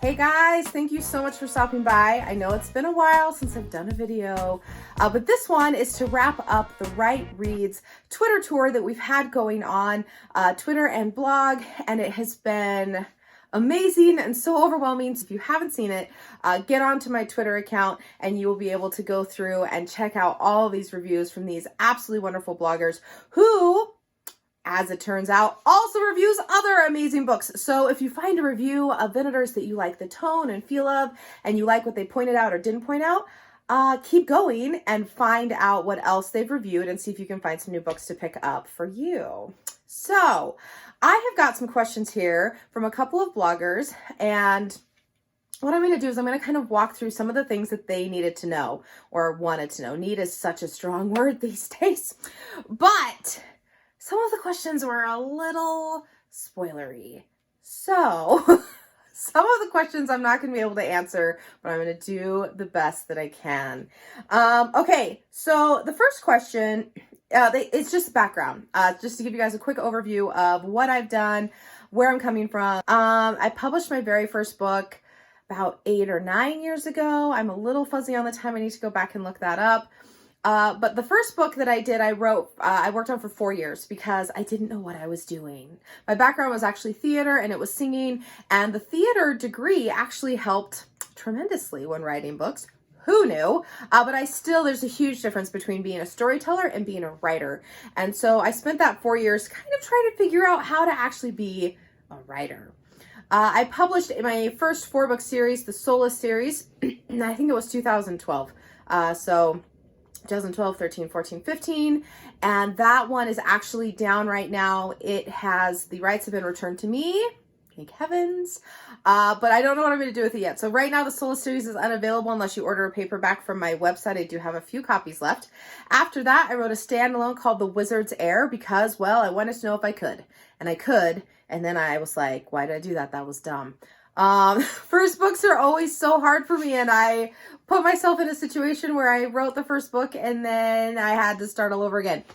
Hey guys, thank you so much for stopping by. I know it's been a while since I've done a video, but this one is to wrap up the Right Reads Twitter tour that we've had going on, Twitter and blog, and it has been amazing and so overwhelming. So if you haven't seen it, get onto my Twitter account and you will be able to go through and check out all of these reviews from these absolutely wonderful bloggers who, as it turns out, also reviews other amazing books. So if you find a review of Venators that you like the tone and feel of, and you like what they pointed out or didn't point out, keep going and find out what else they've reviewed and see if you can find some new books to pick up for you. So I have got some questions here from a couple of bloggers, and what I'm going to do is I'm going to kind of walk through some of the things that they needed to know or wanted to know. Need is such a strong word these days, but some of the questions were a little spoilery. So some of the questions I'm not going to be able to answer, but I'm going to do the best that I can. Okay, so the first question, it's just background, just to give you guys a quick overview of what I've done, where I'm coming from. I published my very first book about 8 or 9 years ago. I'm a little fuzzy on the time. I need to go back and look that up. But the first book that I did, I worked on for 4 years because I didn't know what I was doing. My background was actually theater and it was singing, and the theater degree actually helped tremendously when writing books. Who knew? But there's a huge difference between being a storyteller and being a writer. And so I spent that 4 years kind of trying to figure out how to actually be a writer. I published my first 4-book series, the Solace series, and I think it was 2012. 2012, 13, 14, 15, and that one is actually down right now. The rights have been returned to me, thank heavens, but I don't know what I'm going to do with it yet. So right now the Solace series is unavailable unless you order a paperback from my website. I do have a few copies left. After that, I wrote a standalone called The Wizard's Heir because, well, I wanted to know if I could, and I could, and then I was like, why did I do that? That was dumb. First books are always so hard for me, and I put myself in a situation where I wrote the first book and then I had to start all over again.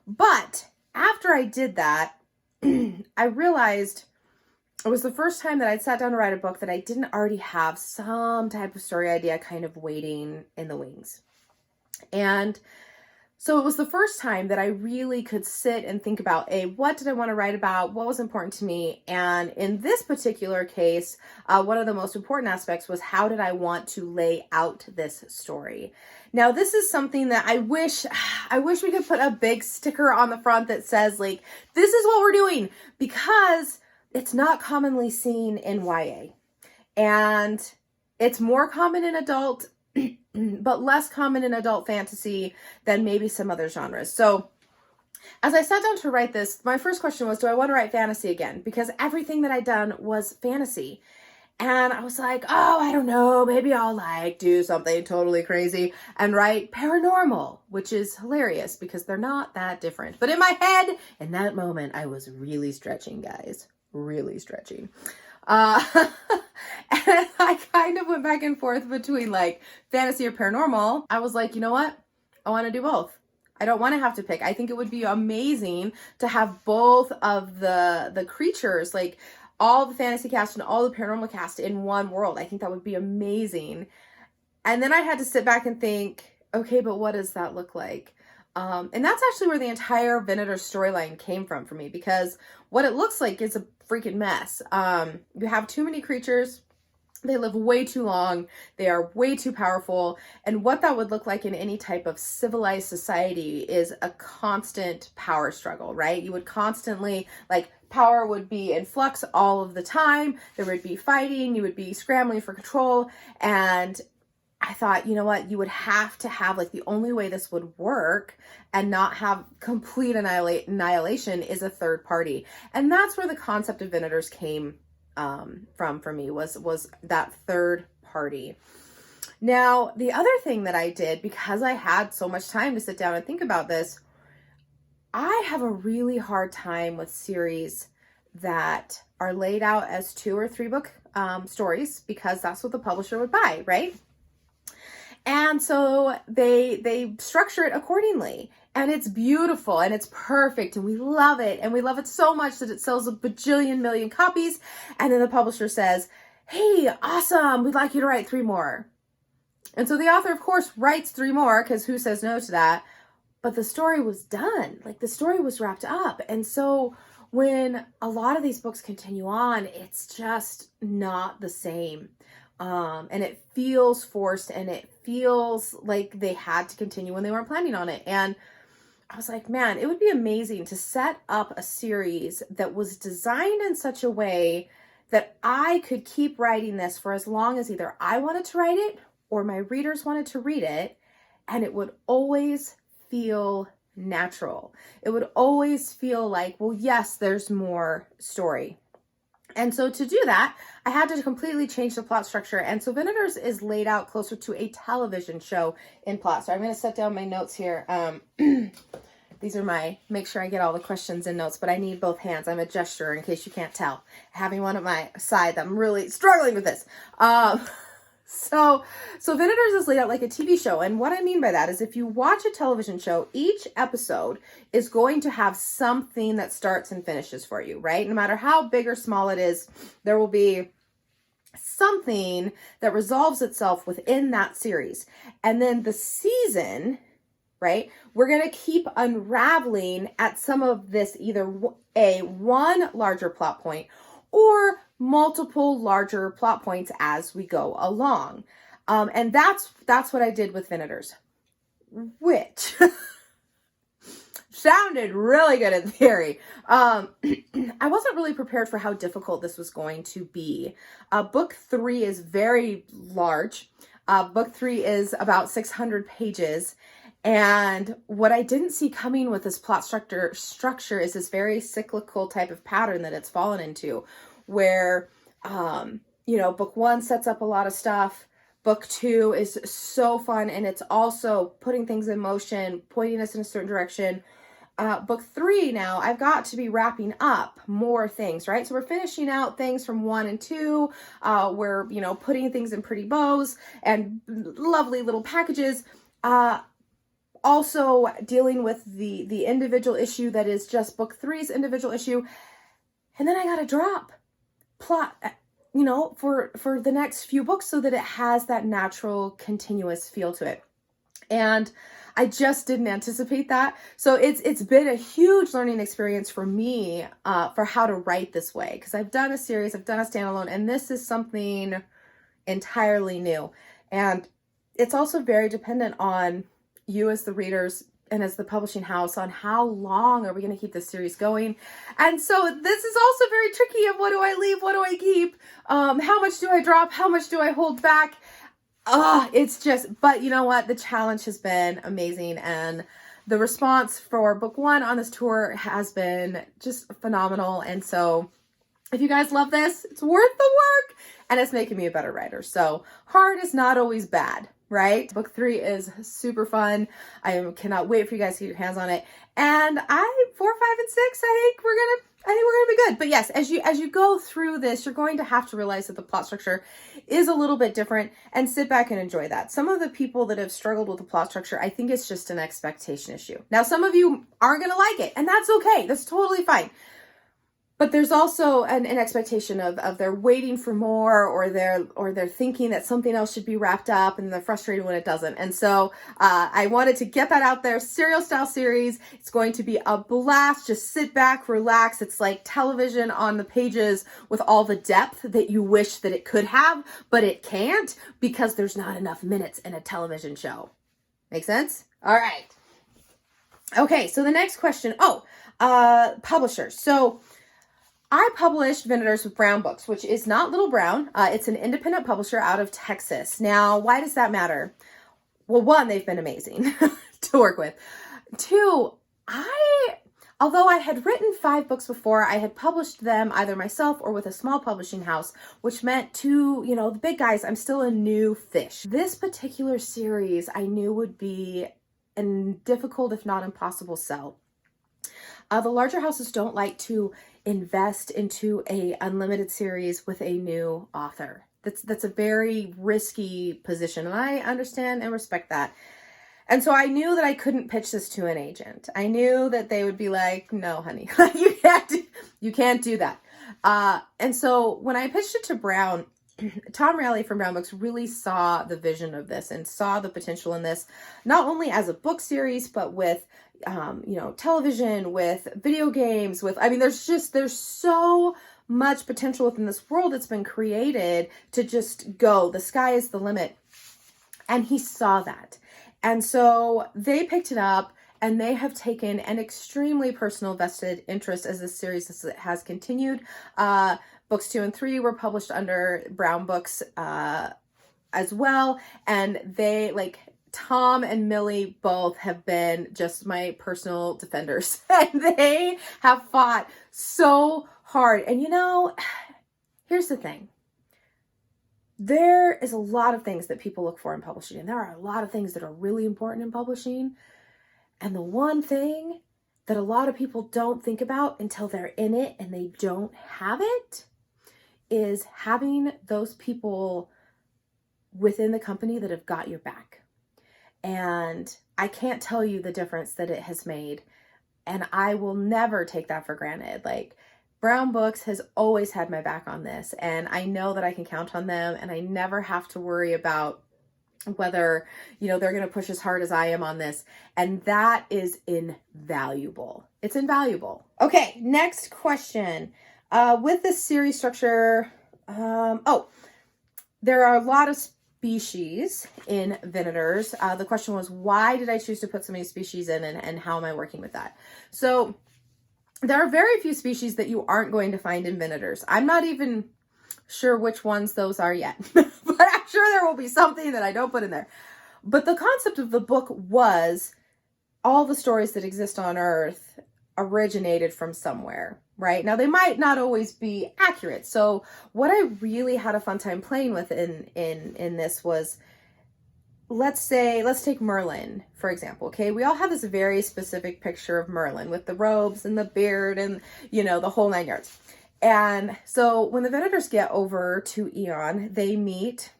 But after I did that, I realized it was the first time that I'd sat down to write a book that I didn't already have some type of story idea kind of waiting in the wings. And so it was the first time that I really could sit and think about, what did I want to write about? What was important to me? And in this particular case, one of the most important aspects was, how did I want to lay out this story? Now, this is something that I wish we could put a big sticker on the front that says, like, this is what we're doing, because it's not commonly seen in YA. And it's more common in adult, but less common in adult fantasy than maybe some other genres. So as I sat down to write this, my first question was, do I want to write fantasy again? Because everything that I'd done was fantasy. And I was like, oh, I don't know, maybe I'll do something totally crazy and write paranormal, which is hilarious because they're not that different. But in my head, in that moment, I was really stretching, guys, really stretching. And I kind of went back and forth between fantasy or paranormal. I was like, you know what? I want to do both. I don't want to have to pick. I think it would be amazing to have both of the creatures, like all the fantasy cast and all the paranormal cast in one world. I think that would be amazing. And then I had to sit back and think, okay, but what does that look like? And that's actually where the entire Venator storyline came from for me, because what it looks like is a freaking mess. You have too many creatures. They live way too long. They are way too powerful. And what that would look like in any type of civilized society is a constant power struggle, right? You would constantly, power would be in flux all of the time. There would be fighting. You would be scrambling for control. And I thought, you know what, you would have to have, the only way this would work and not have complete annihilation is a third party. And that's where the concept of Venators came from for me, was that third party. Now, the other thing that I did, because I had so much time to sit down and think about this, I have a really hard time with series that are laid out as 2 or 3 book stories, because that's what the publisher would buy, right? And so they structure it accordingly. And it's beautiful and it's perfect and we love it. And we love it so much that it sells a bajillion million copies. And then the publisher says, hey, awesome, we'd like you to write 3 more. And so the author, of course, writes 3 more, because who says no to that? But the story was done. Like, the story was wrapped up. And so when a lot of these books continue on, it's just not the same. And it feels forced, and it feels like they had to continue when they weren't planning on it. And I was like, man, it would be amazing to set up a series that was designed in such a way that I could keep writing this for as long as either I wanted to write it or my readers wanted to read it, and it would always feel natural. It would always feel like, well, yes, there's more story. And so to do that, I had to completely change the plot structure. And so Venators is laid out closer to a television show in plot. So I'm going to set down my notes here. These are make sure I get all the questions and notes, but I need both hands. I'm a gesturer, in case you can't tell. Having one at my side, I'm really struggling with this. So Venators is laid out like a TV show. And what I mean by that is, if you watch a television show, each episode is going to have something that starts and finishes for you, right? No matter how big or small it is, there will be something that resolves itself within that series. And then the season, right, we're going to keep unraveling at some of this, either one larger plot point or multiple larger plot points as we go along. And that's what I did with Venators, which sounded really good in theory. I wasn't really prepared for how difficult this was going to be. Book 3 is very large. Book 3 is about 600 pages. And what I didn't see coming with this plot structure is this very cyclical type of pattern that it's fallen into, where, book 1 sets up a lot of stuff. Book 2 is so fun, and it's also putting things in motion, pointing us in a certain direction. Book 3 now, I've got to be wrapping up more things, right? So we're finishing out things from 1 and 2. We're, putting things in pretty bows and lovely little packages. Also dealing with the individual issue that is just book 3's individual issue. And then I got to drop plot, for the next few books, so that it has that natural, continuous feel to it. And I just didn't anticipate that. So it's been a huge learning experience for me, for how to write this way. Because I've done a series, I've done a standalone, and this is something entirely new. And it's also very dependent on you as the readers and as the publishing house, on how long are we going to keep this series going. And so this is also very tricky of, what do I leave? What do I keep? How much do I drop? How much do I hold back? It's just, but you know what? The challenge has been amazing. And the response for book 1 on this tour has been just phenomenal. And so if you guys love this, it's worth the work, and it's making me a better writer. So hard is not always bad, right? Book 3 is super fun. I cannot wait for you guys to get your hands on it. And 4, 5, and 6, I think we're gonna be good. But yes, as you go through this, you're going to have to realize that the plot structure is a little bit different, and sit back and enjoy that. Some of the people that have struggled with the plot structure, I think it's just an expectation issue. Now, some of you aren't gonna like it, and that's okay. That's totally fine. But there's also an expectation of they're waiting for more, or they're thinking that something else should be wrapped up, and they're frustrated when it doesn't. And so I wanted to get that out there. Serial style series. It's going to be a blast. Just sit back, relax. It's like television on the pages, with all the depth that you wish that it could have, but it can't, because there's not enough minutes in a television show. Make sense? All right. Okay, so the next question. Publishers. So I published Venators with Brown Books, which is not Little Brown. It's an independent publisher out of Texas. Now, why does that matter? Well, 1, they've been amazing to work with. 2, although I had written 5 books before, I had published them either myself or with a small publishing house, which meant to, the big guys, I'm still a new fish. This particular series I knew would be a difficult, if not impossible, sell. The larger houses don't like to invest into a unlimited series with a new author. That's a very risky position, and I understand and respect that. And so I knew that I couldn't pitch this to an agent. I knew that they would be like, no, honey, you can't do that. And so when I pitched it to Brown, Tom Rowley from Brown Books really saw the vision of this and saw the potential in this, not only as a book series, but with, you know, television, with video games, with, I mean, there's so much potential within this world that's been created to just go. The sky is the limit. And he saw that. And so they picked it up, and they have taken an extremely personal vested interest as this series has continued. Books 2 and 3 were published under Brown Books as well. And they, like, Tom and Millie both have been just my personal defenders. And they have fought so hard. And you know, here's the thing. There is a lot of things that people look for in publishing, and there are a lot of things that are really important in publishing. And the one thing that a lot of people don't think about until they're in it and they don't have it is having those people within the company that have got your back. And I can't tell you the difference that it has made. And I will never take that for granted. Like, Brown Books has always had my back on this, and I know that I can count on them, and I never have to worry about whether, you know, they're going to push as hard as I am on this. And that is invaluable. It's invaluable. Okay, next question. With this series structure, there are a lot of species in Venators. The question was, why did I choose to put so many species in, and how am I working with that? So there are very few species that you aren't going to find in Venators. I'm not even sure which ones those are yet, but I'm sure there will be something that I don't put in there. But the concept of the book was all the stories that exist on Earth originated from somewhere, right? Now, they might not always be accurate. So what I really had a fun time playing with in this was, let's take Merlin, for example, okay? We all have this very specific picture of Merlin with the robes and the beard and, you know, the whole 9 yards. And so when the Venators get over to Eon, they meet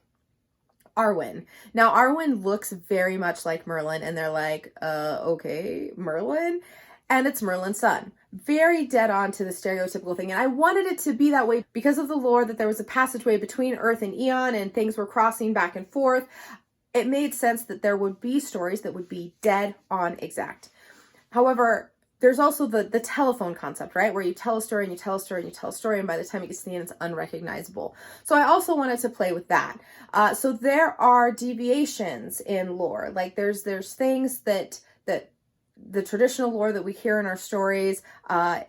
Arwen. Now, Arwen looks very much like Merlin, and they're like, okay, Merlin? And it's Merlin's son. Very dead on to the stereotypical thing. And I wanted it to be that way because of the lore that there was a passageway between Earth and Eon, and things were crossing back and forth. It made sense that there would be stories that would be dead on exact. However, there's also the telephone concept, right? Where you tell a story and you tell a story and you tell a story, and by the time it gets to the end, it's unrecognizable. So I also wanted to play with that. So there are deviations in lore. Like there's things that the traditional lore that we hear in our stories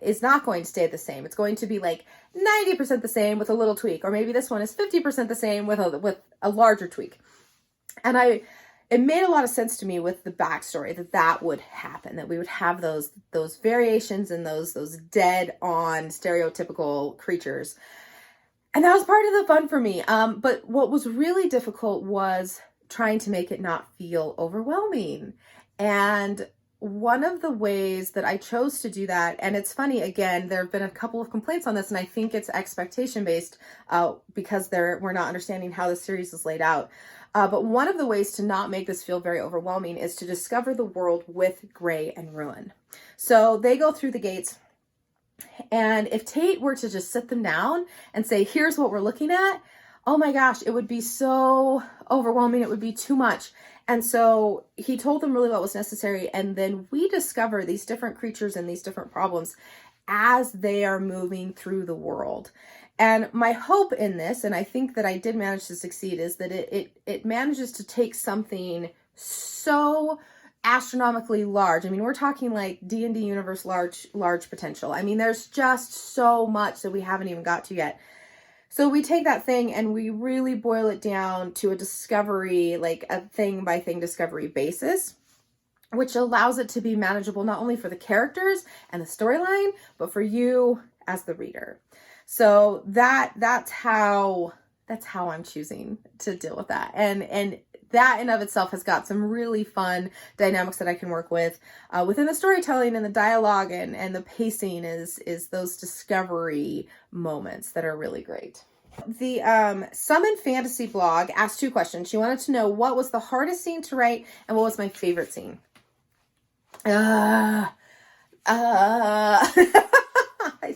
is not going to stay the same. It's going to be like 90% the same with a little tweak, or maybe this one is 50% the same with a larger tweak. And it made a lot of sense to me with the backstory that would happen, that we would have those variations and those dead on stereotypical creatures. And that was part of the fun for me. But what was really difficult was trying to make it not feel overwhelming. And one of the ways that I chose to do that, and it's funny, again, there have been a couple of complaints on this, and I think it's expectation based because we're not understanding how the series is laid out. But one of the ways to not make this feel very overwhelming is to discover the world with Gray and Ruin. So they go through the gates, and if Tate were to just sit them down and say, here's what we're looking at, oh my gosh, it would be so overwhelming. It would be too much. And so he told them really what was necessary. And then we discover these different creatures and these different problems as they are moving through the world. And my hope in this, and I think that I did manage to succeed, is that it manages to take something so astronomically large. I mean, we're talking like D&D universe large potential. I mean, there's just so much that we haven't even got to yet. So we take that thing and we really boil it down to a discovery, like a thing by thing discovery basis, which allows it to be manageable not only for the characters and the storyline, but for you as the reader. So that's how I'm choosing to deal with that. And that in of itself has got some really fun dynamics that I can work with within the storytelling and the dialogue, and the pacing is those discovery moments that are really great. The Summon Fantasy blog asked 2 questions. She wanted to know what was the hardest scene to write and what was my favorite scene. I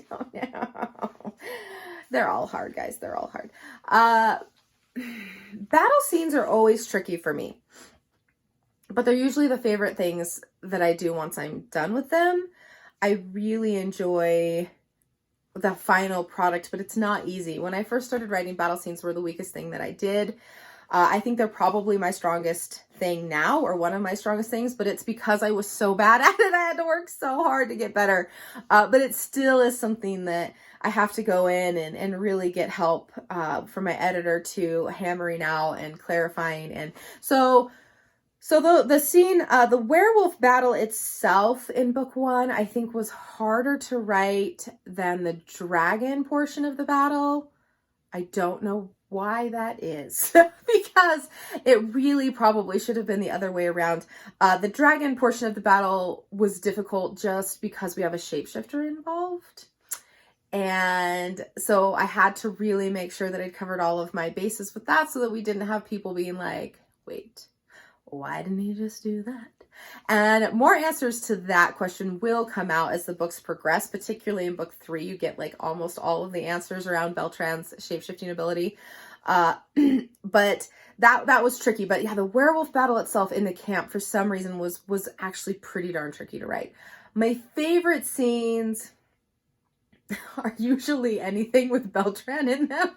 don't know. They're all hard, guys. They're all hard. Battle scenes are always tricky for me, but they're usually the favorite things that I do once I'm done with them. I really enjoy the final product, but it's not easy. When I first started writing, battle scenes were the weakest thing that I did. I think they're probably my strongest thing now, or one of my strongest things, but it's because I was so bad at it. I had to work so hard to get better. But it still is something that I have to go in and really get help from my editor to hammering out and clarifying. And so the scene, the werewolf battle itself in book 1, I think was harder to write than the dragon portion of the battle. I don't know why that is because it really probably should have been the other way around. The dragon portion of the battle was difficult just because we have a shapeshifter involved. And so I had to really make sure that I'd covered all of my bases with that so that we didn't have people being like, wait, why didn't he just do that? And more answers to that question will come out as the books progress, particularly in book 3. You get like almost all of the answers around Beltran's shapeshifting ability. But that was tricky. But yeah, the werewolf battle itself in the camp for some reason was actually pretty darn tricky to write. My favorite scenes are usually anything with Beltran in them.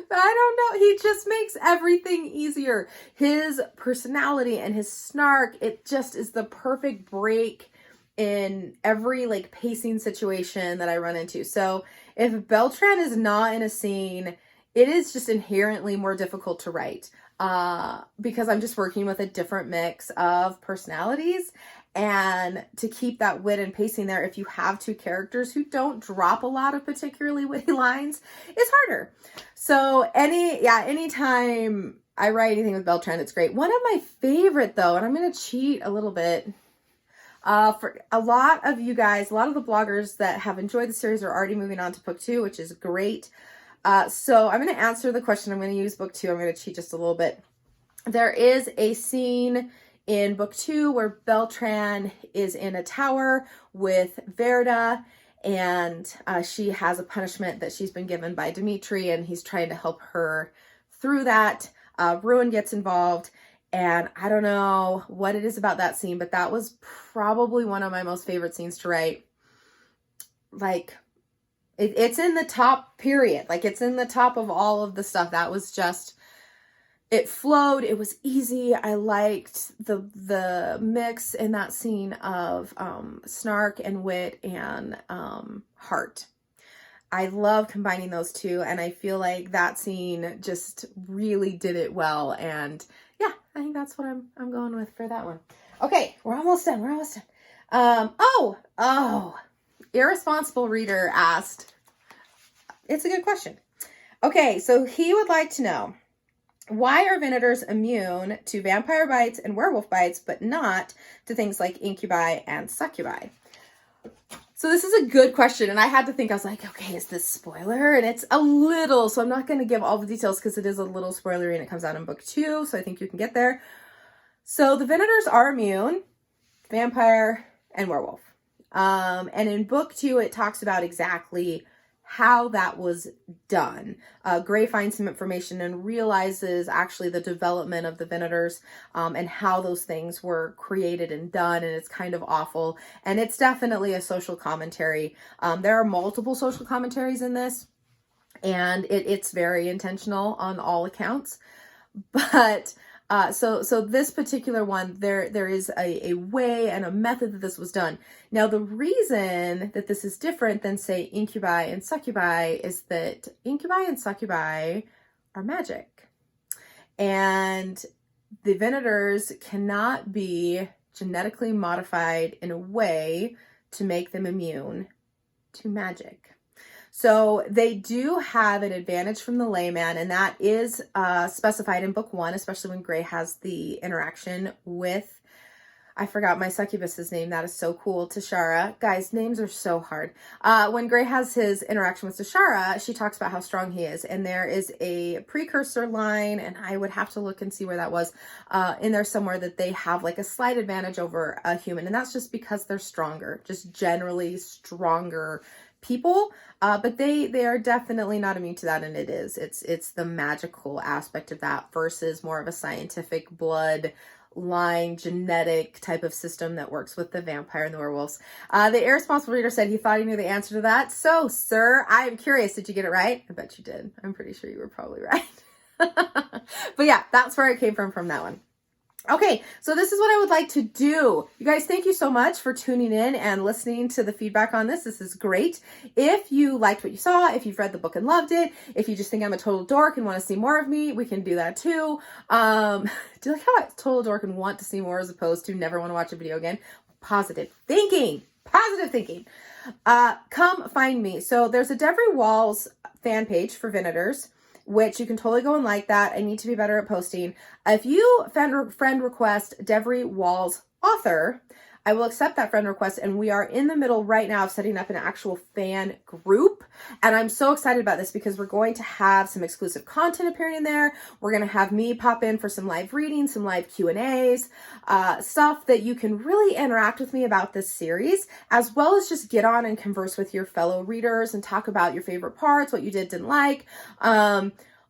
But I don't know, he just makes everything easier. His personality and his snark, it just is the perfect break in every like pacing situation that I run into. So if Beltran is not in a scene, it is just inherently more difficult to write because I'm just working with a different mix of personalities. And to keep that wit and pacing there, if you have 2 characters who don't drop a lot of particularly witty lines, it's harder. So anytime I write anything with Beltran, it's great. One of my favorite though, and I'm going to cheat a little bit, for a lot of you guys, a lot of the bloggers that have enjoyed the series are already moving on to book 2, which is great. So I'm going to answer the question. I'm going to use book 2. I'm going to cheat just a little bit. There is a scene in book 2 where Beltran is in a tower with Verda, and she has a punishment that she's been given by Dimitri, and he's trying to help her through that. Ruin gets involved, and I don't know what it is about that scene, but that was probably one of my most favorite scenes to write. Like, it's in the top, period. Like, it's in the top of all of the stuff. That was just... It flowed. It was easy. I liked the mix in that scene of snark and wit and heart. I love combining those two, and I feel like that scene just really did it well. And yeah, I think that's what I'm going with for that one. Okay, we're almost done. We're almost done. Irresponsible Reader asked. It's a good question. Okay, so he would like to know, why are Venators immune to vampire bites and werewolf bites, but not to things like incubi and succubi? So this is a good question, and I had to think. I was like, okay, is this spoiler? And it's a little, so I'm not going to give all the details because it is a little spoilery and it comes out in book 2, so I think you can get there. So the Venators are immune, vampire and werewolf. And in book 2, it talks about exactly how that was done. Gray finds some information and realizes actually the development of the Venators and how those things were created and done, and it's kind of awful. And it's definitely a social commentary. There are multiple social commentaries in this, and it's very intentional on all accounts. But so this particular one, there is a way and a method that this was done. Now, the reason that this is different than, say, incubi and succubi is that incubi and succubi are magic. And the Venators cannot be genetically modified in a way to make them immune to magic. So they do have an advantage from the layman, and that is specified in book 1, especially when Gray has the interaction with, I forgot my succubus's name. That is so cool. Tashara. Guys, names are so hard. When Gray has his interaction with Tashara, she talks about how strong he is. And there is a precursor line, and I would have to look and see where that was, in there somewhere, that they have like a slight advantage over a human. And that's just because they're stronger, just generally stronger people, but they are definitely not immune to that, and it's the magical aspect of that versus more of a scientific blood line genetic type of system that works with the vampire and the werewolves. The irresponsible reader said he thought he knew the answer to that. So, sir, I am curious, did you get it right? I bet you did. I'm pretty sure you were probably right. But yeah, that's where it came from that one. Okay, so this is what I would like to do. You guys, thank you so much for tuning in and listening to the feedback on this. This is great. If you liked what you saw, if you've read the book and loved it, if you just think I'm a total dork and want to see more of me, we can do that too. Do you like how a total dork and want to see more as opposed to never want to watch a video again? Positive thinking. Positive thinking. Come find me. So there's a Devery Walls fan page for Venators, which you can totally go and like that. I need to be better at posting. If you friend request Devery Walls author, I will accept that friend request, and we are in the middle right now of setting up an actual fan group. And I'm so excited about this because we're going to have some exclusive content appearing in there. We're going to have me pop in for some live readings, some live Q&As, stuff that you can really interact with me about this series, as well as just get on and converse with your fellow readers and talk about your favorite parts, what you didn't like.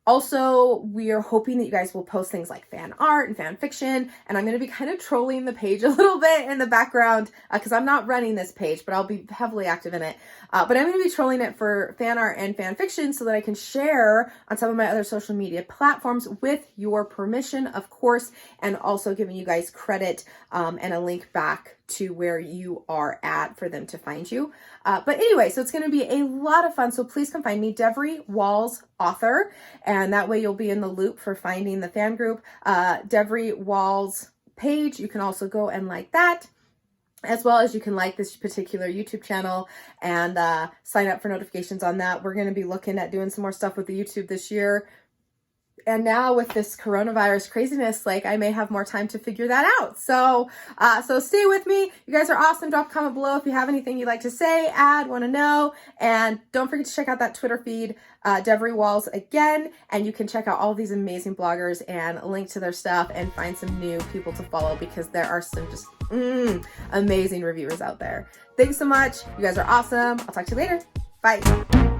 Also, we are hoping that you guys will post things like fan art and fan fiction, and I'm going to be kind of trolling the page a little bit in the background because I'm not running this page, but I'll be heavily active in it. But I'm going to be trolling it for fan art and fan fiction so that I can share on some of my other social media platforms with your permission, of course, and also giving you guys credit and a link back to where you are at for them to find you. But anyway, so it's going to be a lot of fun. So please come find me, Devery Walls author, and that way you'll be in the loop for finding the fan group. Devery Walls page, you can also go and like that, as well as you can like this particular YouTube channel and sign up for notifications on that. We're going to be looking at doing some more stuff with the YouTube this year. And now with this coronavirus craziness, like I may have more time to figure that out. So stay with me. You guys are awesome. Drop a comment below if you have anything you'd like to say, add, want to know. And don't forget to check out that Twitter feed, Devery Walls again. And you can check out all these amazing bloggers and link to their stuff and find some new people to follow because there are some just amazing reviewers out there. Thanks so much. You guys are awesome. I'll talk to you later. Bye.